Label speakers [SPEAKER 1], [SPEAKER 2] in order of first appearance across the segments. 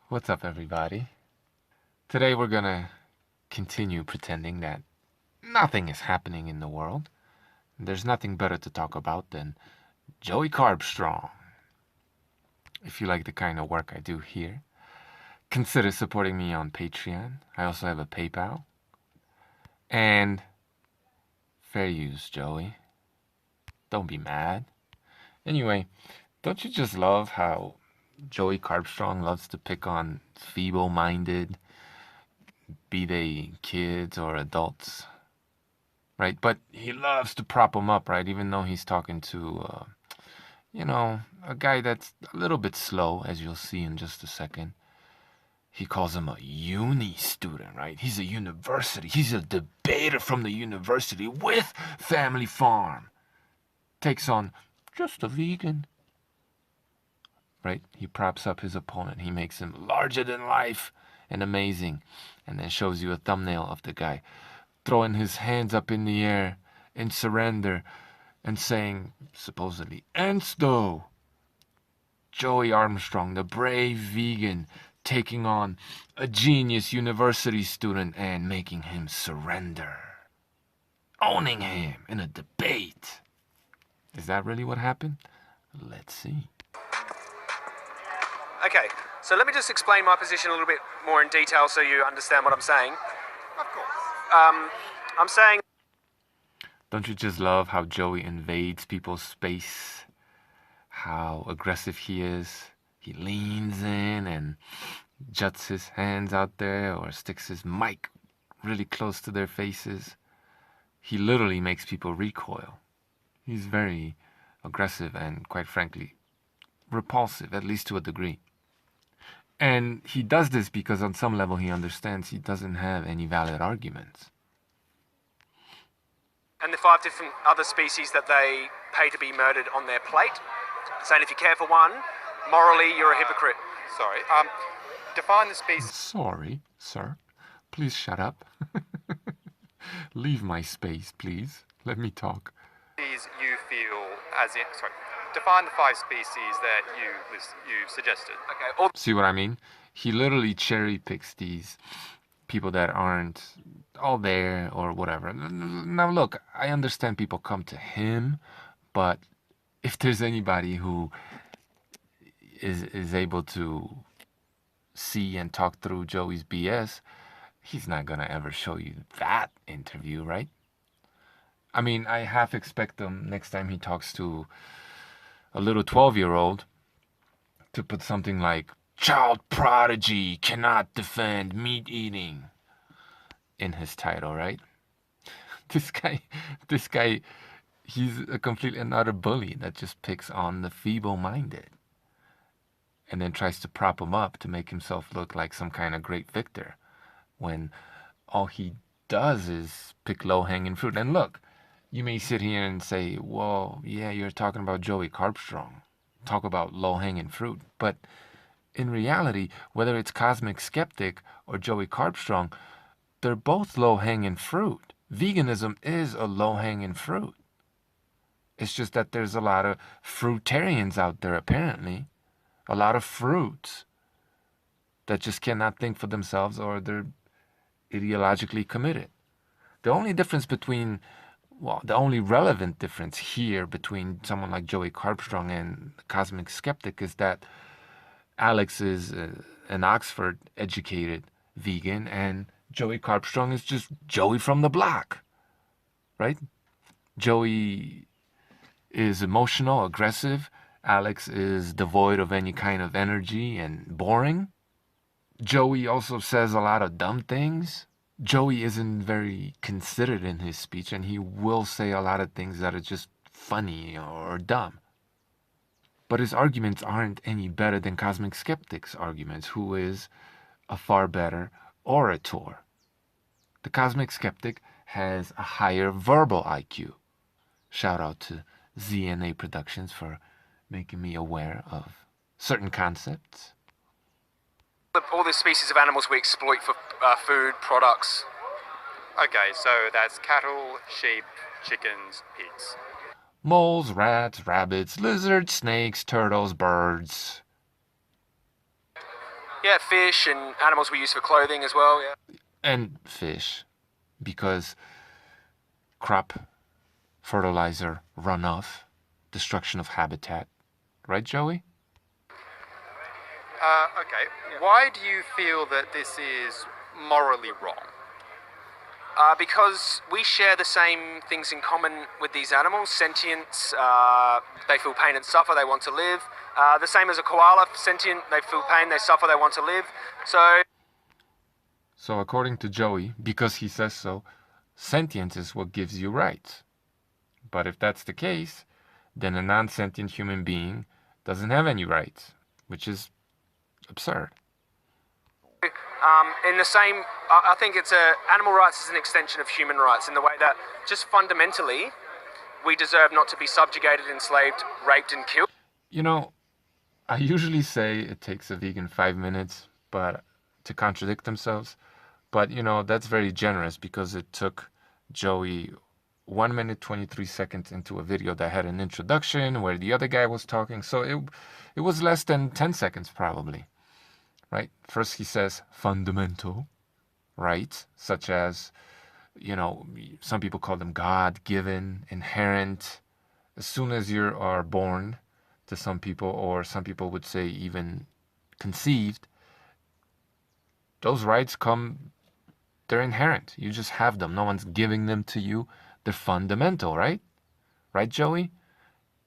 [SPEAKER 1] What's up, everybody? Today we're gonna continue pretending that nothing is happening in the world. There's nothing better to talk about than Joey Carbstrong. If you like the kind of work I do here, consider supporting me on Patreon. I also have a PayPal. And fair use, Joey. Don't be mad. Anyway, don't you just love how Joey Carbstrong loves to pick on feeble-minded, be they kids or adults, right? But he loves to prop them up, right? Even though he's talking to, a guy that's a little bit slow, as you'll see in just a second. He calls him a uni student, right? He's a university. He's a debater from the university with Family Farm. Takes on just a vegan, right? He props up his opponent. He makes him larger than life and amazing, and then shows you a thumbnail of the guy throwing his hands up in the air in surrender and saying, supposedly, Ensto! Joey Armstrong, the brave vegan, taking on a genius university student and making him surrender. Owning him in a debate. Is that really what happened? Let's see.
[SPEAKER 2] Okay, so let me just explain my position a little bit more in detail so you understand what I'm saying.
[SPEAKER 3] Of course.
[SPEAKER 2] I'm saying...
[SPEAKER 1] Don't you just love how Joey invades people's space? How aggressive he is? He leans in and juts his hands out there or sticks his mic really close to their faces. He literally makes people recoil. He's very aggressive and, quite frankly, repulsive, at least to a degree. And he does this because on some level he understands he doesn't have any valid arguments.
[SPEAKER 2] And the 5 different other species that they pay to be murdered on their plate. Saying if you care for one, morally you're a hypocrite.
[SPEAKER 3] Sorry. Define the species.
[SPEAKER 1] Sorry, sir. Please shut up. Leave my space, please. Let me talk.
[SPEAKER 3] You feel as in. Sorry. Define the 5 species that you suggested.
[SPEAKER 2] Okay.
[SPEAKER 1] See what I mean? He literally cherry picks these people that aren't all there or whatever. Now look, I understand people come to him, but if there's anybody who is able to see and talk through Joey's BS, he's not gonna ever show you that interview, right? I mean, I half expect him next time he talks to a little 12-year-old to put something like child prodigy cannot defend meat eating in his title, right? This guy, he's a complete and utter bully that just picks on the feeble-minded and then tries to prop him up to make himself look like some kind of great victor when all he does is pick low-hanging fruit. And look, you may sit here and say, well, yeah, you're talking about Joey Carbstrong. Talk about low-hanging fruit. But in reality, whether it's Cosmic Skeptic or Joey Carbstrong, they're both low-hanging fruit. Veganism is a low-hanging fruit. It's just that there's a lot of fruitarians out there, apparently. A lot of fruits that just cannot think for themselves or they're ideologically committed. The only difference between, well, the only relevant difference here between someone like Joey Carbstrong and Cosmic Skeptic is that Alex is an Oxford-educated vegan and Joey Carbstrong is just Joey from the block, right? Joey is emotional, aggressive. Alex is devoid of any kind of energy and boring. Joey also says a lot of dumb things. Joey isn't very considered in his speech, and he will say a lot of things that are just funny or dumb. But his arguments aren't any better than Cosmic Skeptic's arguments, who is a far better orator. The Cosmic Skeptic has a higher verbal IQ. Shout out to ZNA Productions for making me aware of certain concepts.
[SPEAKER 2] All the species of animals we exploit for food, products.
[SPEAKER 3] Okay, so that's cattle, sheep, chickens, pigs.
[SPEAKER 1] Moles, rats, rabbits, lizards, snakes, turtles, birds.
[SPEAKER 2] Yeah, fish and animals we use for clothing as well, yeah.
[SPEAKER 1] And fish, because crop, fertilizer, runoff, destruction of habitat. Right, Joey?
[SPEAKER 3] Okay. Why do you feel that this is morally wrong?
[SPEAKER 2] Because we share the same things in common with these animals. Sentience, they feel pain and suffer, they want to live. The same as a koala, sentient, they feel pain, they suffer, they want to live.
[SPEAKER 1] So according to Joey, because he says so, sentience is what gives you rights. But if that's the case, then a non-sentient human being doesn't have any rights, which is absurd.
[SPEAKER 2] In the same, I think animal rights is an extension of human rights in the way that just fundamentally we deserve not to be subjugated, enslaved, raped and killed.
[SPEAKER 1] You know, I usually say it takes a vegan 5 minutes but to contradict themselves. But, that's very generous because it took Joey 1 minute 23 seconds into a video that had an introduction where the other guy was talking. So it was less than 10 seconds probably. Right? First he says fundamental rights, such as, some people call them God-given, inherent. As soon as you are born, to some people, or some people would say even conceived, those rights they're inherent. You just have them. No one's giving them to you. They're fundamental, right? Right, Joey?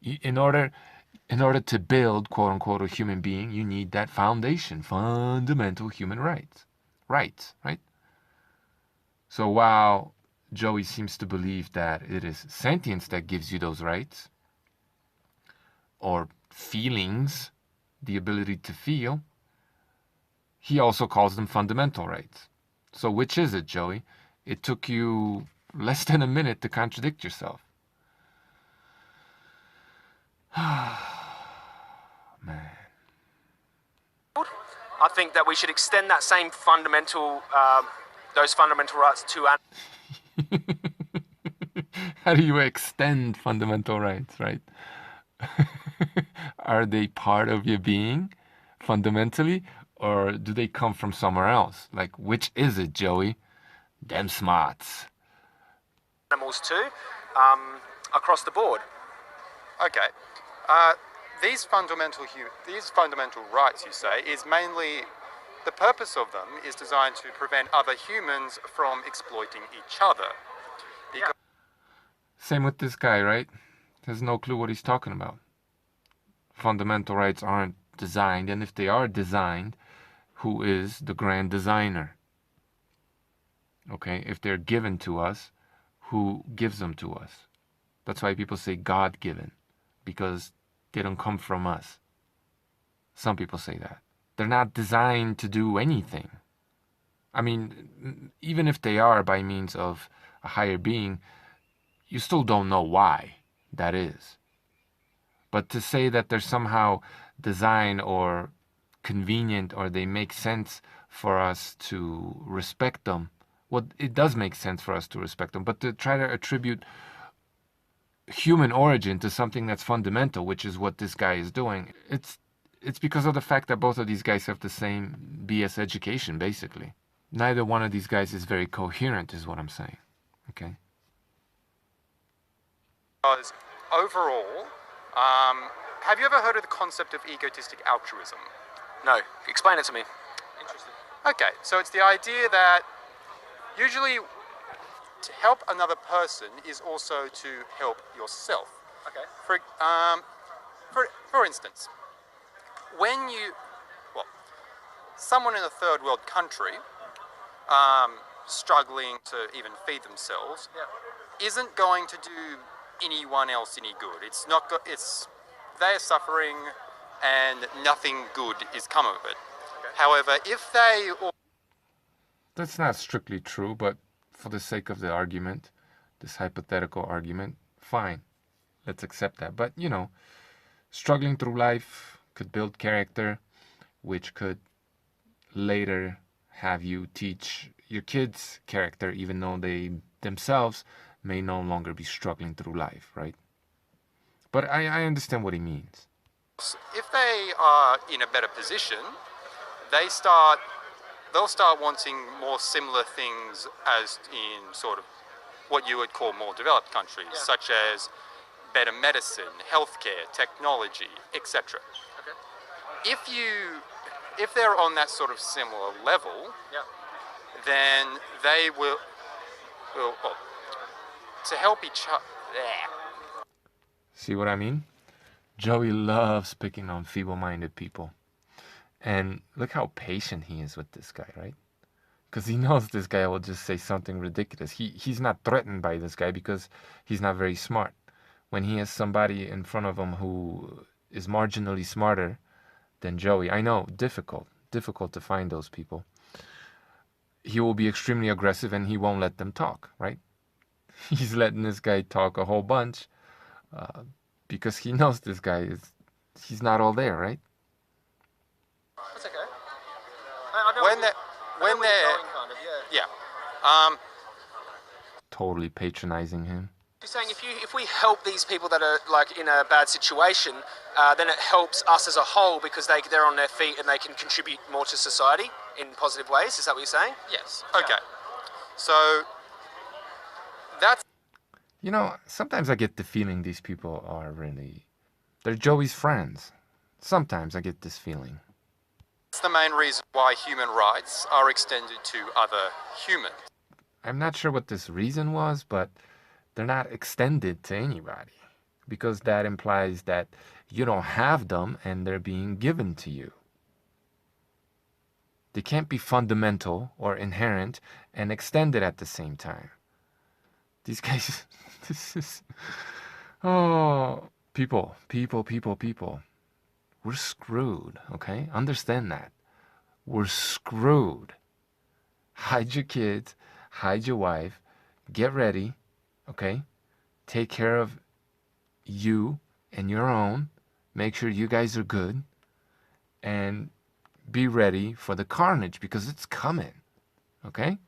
[SPEAKER 1] In order to build, quote unquote, a human being, you need that foundation, fundamental human rights. Rights, right? So while Joey seems to believe that it is sentience that gives you those rights, or feelings, the ability to feel, he also calls them fundamental rights. So which is it, Joey? It took you less than a minute to contradict yourself. Man.
[SPEAKER 2] I think that we should extend that same those fundamental rights to animals.
[SPEAKER 1] How do you extend fundamental rights, right? Are they part of your being fundamentally, or do they come from somewhere else? Like, which is it, Joey? Them smarts.
[SPEAKER 2] Animals too, across the board.
[SPEAKER 3] Okay. These fundamental rights, you say, is mainly the purpose of them is designed to prevent other humans from exploiting each other.
[SPEAKER 2] Yeah.
[SPEAKER 1] Same with this guy, right? Has no clue what he's talking about. Fundamental rights aren't designed, and if they are designed, who is the grand designer? Okay, if they're given to us, who gives them to us? That's why people say God-given, because they don't come from us. Some people say that. They're not designed to do anything. I mean, even if they are by means of a higher being, you still don't know why that is. But to say that they're somehow designed or convenient or they make sense for us to respect them, well, it does make sense for us to respect them. But to try to attribute human origin to something that's fundamental, which is what this guy is doing, it's because of the fact that both of these guys have the same BS education, basically. Neither one of these guys is very coherent, is what I'm saying. Okay?
[SPEAKER 3] Because overall, have you ever heard of the concept of egotistic altruism?
[SPEAKER 2] No, explain it to me.
[SPEAKER 3] Interesting. Okay, so it's the idea that usually to help another person is also to help yourself.
[SPEAKER 2] Okay.
[SPEAKER 3] For instance, when someone in a third world country, struggling to even feed themselves, isn't going to do anyone else any good. It's not. They're suffering, and nothing good is come of it. Okay. However, if they
[SPEAKER 1] That's not strictly true, but for the sake of the argument, this hypothetical argument, fine. Let's accept that. But, struggling through life could build character, which could later have you teach your kids character, even though they themselves may no longer be struggling through life, right? But I understand what he means.
[SPEAKER 3] if they are in a better position, they'll start wanting more similar things as in sort of what you would call more developed countries, such as better medicine, healthcare, technology, etc.
[SPEAKER 2] Okay.
[SPEAKER 3] If they're on that sort of similar level, then they will to help each other.
[SPEAKER 1] See what I mean? Joey loves picking on feeble-minded people. And look how patient he is with this guy, right? Because he knows this guy will just say something ridiculous. He's not threatened by this guy because he's not very smart. When he has somebody in front of him who is marginally smarter than Joey, I know, difficult to find those people. He will be extremely aggressive and he won't let them talk, right? He's letting this guy talk a whole bunch because he knows this guy he's not all there, right?
[SPEAKER 2] That's okay. I know
[SPEAKER 3] When
[SPEAKER 2] where
[SPEAKER 3] they're
[SPEAKER 2] you're going, kind of,
[SPEAKER 3] yeah.
[SPEAKER 1] Totally patronizing him.
[SPEAKER 2] You're saying if we help these people that are like in a bad situation, then it helps us as a whole because they're on their feet and they can contribute more to society in positive ways. Is that what you're saying?
[SPEAKER 3] Yes. Okay. So that's
[SPEAKER 1] You know, sometimes I get the feeling these people they're Joey's friends. Sometimes I get this feeling.
[SPEAKER 3] the main reason why human rights are extended to other humans.
[SPEAKER 1] I'm not sure what this reason was, but they're not extended to anybody because that implies that you don't have them and they're being given to you. They can't be fundamental or inherent and extended at the same time. These guys, this is, oh, people. We're screwed, okay? Understand that. We're screwed. Hide your kids, hide your wife, get ready, okay? Take care of you and your own. Make sure you guys are good. And be ready for the carnage because it's coming, okay?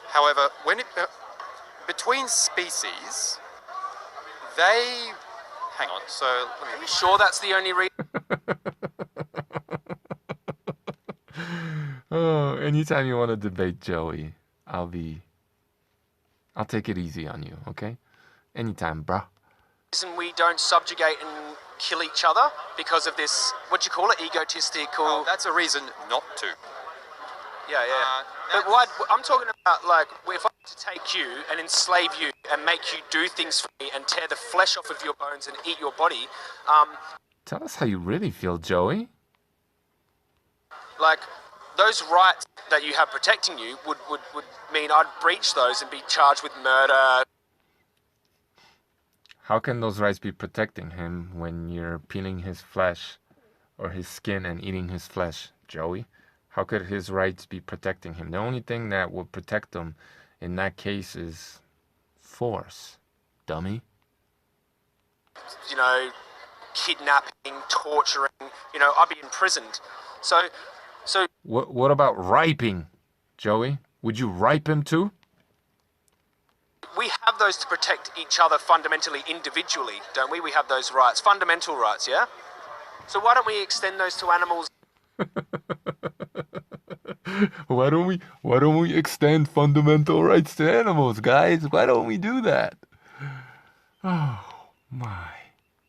[SPEAKER 3] However, between species, hang on. So
[SPEAKER 2] Are you sure that's the only reason?
[SPEAKER 1] Oh, anytime you want to debate Joey, I'll take it easy on you, okay? Anytime, bruh.
[SPEAKER 2] We don't subjugate and kill each other because of this, what do you call it, egotistical...
[SPEAKER 3] that's a reason not to.
[SPEAKER 2] Yeah. But why, I'm talking about, like, if I were to take you and enslave you and make you do things for me and tear the flesh off of your bones and eat your body,
[SPEAKER 1] Tell us how you really feel, Joey.
[SPEAKER 2] like, those rights that you have protecting you would mean I'd breach those and be charged with murder.
[SPEAKER 1] How can those rights be protecting him when you're peeling his flesh or his skin and eating his flesh, Joey? How could his rights be protecting him? The only thing that would protect him in that case is force, dummy.
[SPEAKER 2] You know, kidnapping, torturing, you know, I'd be imprisoned. So
[SPEAKER 1] What about riping, Joey? Would you ripe him too?
[SPEAKER 2] we have those to protect each other fundamentally, individually, don't we? We have those rights, fundamental rights, yeah? So why don't we extend those to animals?
[SPEAKER 1] Why don't we extend fundamental rights to animals, guys? Why don't we do that? Oh my.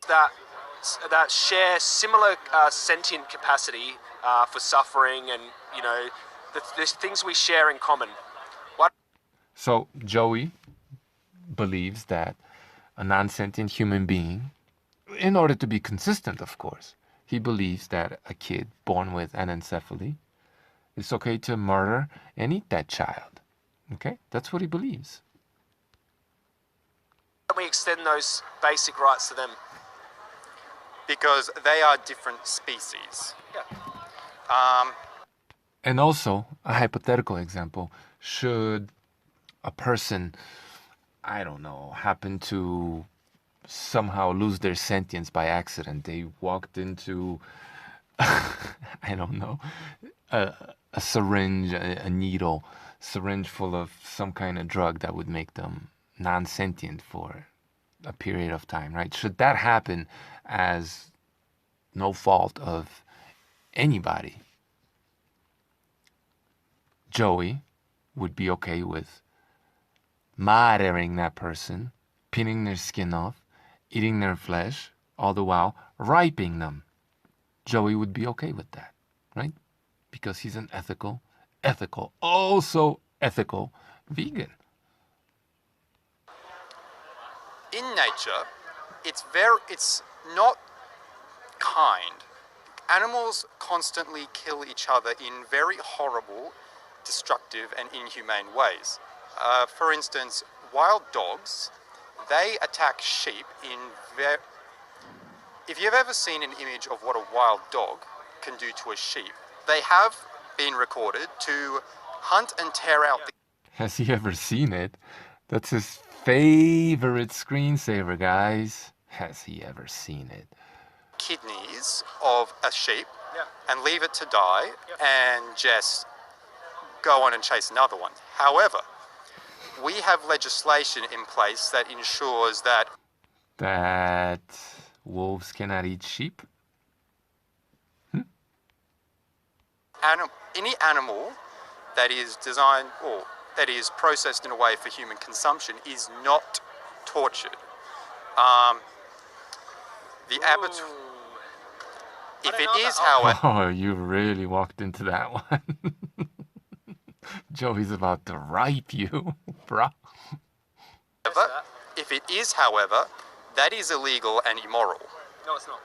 [SPEAKER 2] That share similar sentient capacity for suffering and, you know, the things we share in common.
[SPEAKER 1] So Joey believes that a non-sentient human being, in order to be consistent, of course, he believes that a kid born with anencephaly, it's okay to murder and eat that child. Okay? That's what he believes.
[SPEAKER 2] Why don't we extend those basic rights to them?
[SPEAKER 3] Because they are different species.
[SPEAKER 2] Yeah.
[SPEAKER 1] And also, a hypothetical example, should a person, I don't know, happen to somehow lose their sentience by accident. They walked into, I don't know, a syringe, a needle, syringe full of some kind of drug that would make them non-sentient for a period of time, right? Should that happen as no fault of anybody, Joey would be okay with murdering that person, pinning their skin off, eating their flesh, all the while raping them. Joey would be okay with that, right? Because he's an ethical, oh so ethical vegan.
[SPEAKER 3] In nature, it's not kind. Animals constantly kill each other in very horrible, destructive and inhumane ways. For instance, wild dogs, they attack sheep in very... If you've ever seen an image of what a wild dog can do to a sheep, they have been recorded to hunt and tear out the...
[SPEAKER 1] Has he ever seen it? That's his favorite screensaver, guys. Has he ever seen it?
[SPEAKER 3] kidneys of a sheep and leave it to die and just go on and chase another one. However, we have legislation in place that ensures
[SPEAKER 1] that wolves cannot eat sheep?
[SPEAKER 3] Any animal that is designed or that is processed in a way for human consumption is not tortured. The abattoir... If it is, however...
[SPEAKER 1] Oh, you really walked into that one. Joey's about to rape you, bruh.
[SPEAKER 3] If it is, however, that is illegal and immoral.
[SPEAKER 2] No, it's not.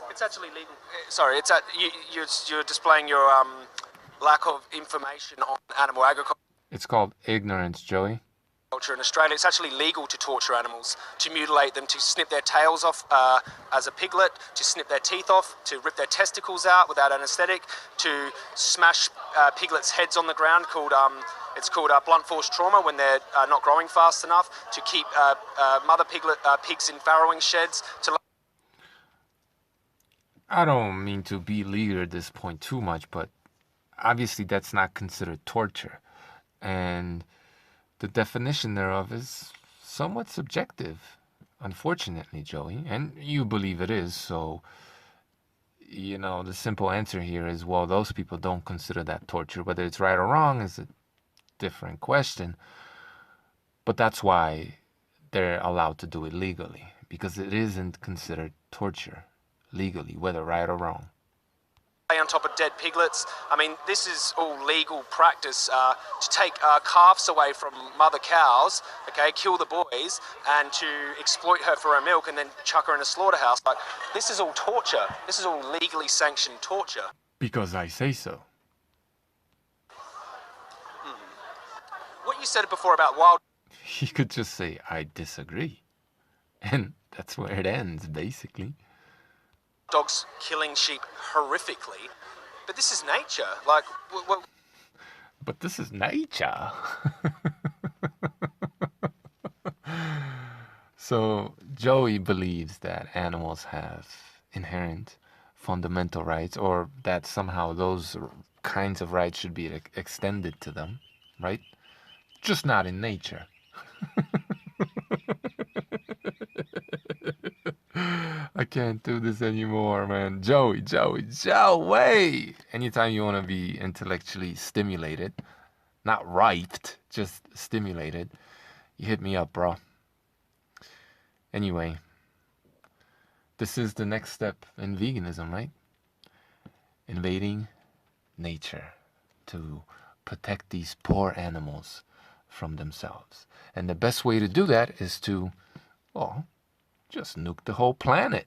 [SPEAKER 2] It's actually legal. Sorry, it's you're displaying your lack of information on animal agriculture
[SPEAKER 1] It's called ignorance, Joey.
[SPEAKER 2] in Australia. It's actually legal to torture animals, to mutilate them, to snip their tails off as a piglet, to snip their teeth off, to rip their testicles out without anaesthetic, to smash piglets' heads on the ground it's called blunt force trauma when they're not growing fast enough, to keep mother pigs in farrowing sheds, to...
[SPEAKER 1] I don't mean to beleaguer this point too much, but obviously that's not considered torture. And the definition thereof is somewhat subjective, unfortunately, Joey. And you believe it is, so, you know, the simple answer here is, well, those people don't consider that torture. Whether it's right or wrong is a different question. But that's why they're allowed to do it legally, because it isn't considered torture legally, whether right or wrong.
[SPEAKER 2] On top of dead piglets. I mean, this is all legal practice to take calves away from mother cows, okay, kill the boys, and to exploit her for her milk and then chuck her in a slaughterhouse. Like, this is all torture. This is all legally sanctioned torture.
[SPEAKER 1] Because I say so.
[SPEAKER 2] What you said before about wild...
[SPEAKER 1] He could just say, I disagree. And that's where it ends, basically.
[SPEAKER 2] Dogs killing sheep horrifically, but this is nature. Like,
[SPEAKER 1] But this is nature. So Joey believes that animals have inherent fundamental rights, or that somehow those kinds of rights should be extended to them, right? Just not in nature. I can't do this anymore, man. Joey. Anytime you want to be intellectually stimulated, not raped, just stimulated, you hit me up, bro. Anyway, this is the next step in veganism, right? Invading nature to protect these poor animals from themselves. And the best way to do that is to, well, just nuke the whole planet.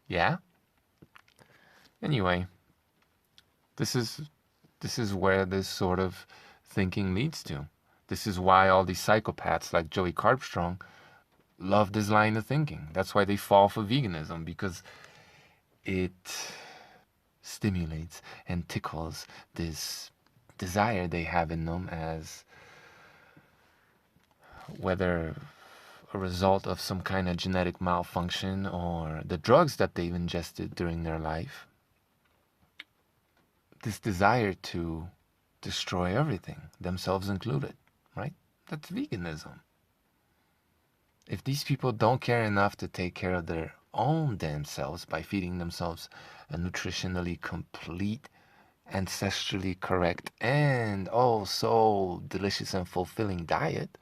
[SPEAKER 1] Yeah? Anyway, this is where this sort of thinking leads to. This is why all these psychopaths like Joey Carbstrong love this line of thinking. That's why they fall for veganism, because it stimulates and tickles this desire they have in them, as whether a result of some kind of genetic malfunction or the drugs that they've ingested during their life. This desire to destroy everything, themselves included, right? That's veganism. If these people don't care enough to take care of their own damn selves by feeding themselves a nutritionally complete, ancestrally correct, and oh so delicious and fulfilling diet,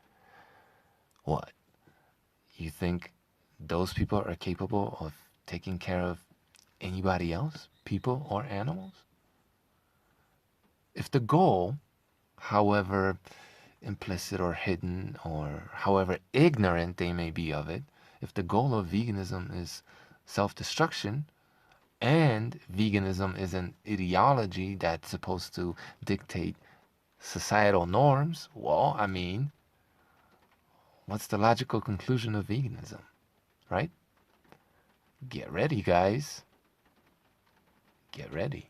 [SPEAKER 1] what? You think those people are capable of taking care of anybody else, people or animals? If the goal, however implicit or hidden or however ignorant they may be of it, if the goal of veganism is self destruction, and veganism is an ideology that's supposed to dictate societal norms, well, I mean, what's the logical conclusion of veganism, right? Get ready, guys. Get ready.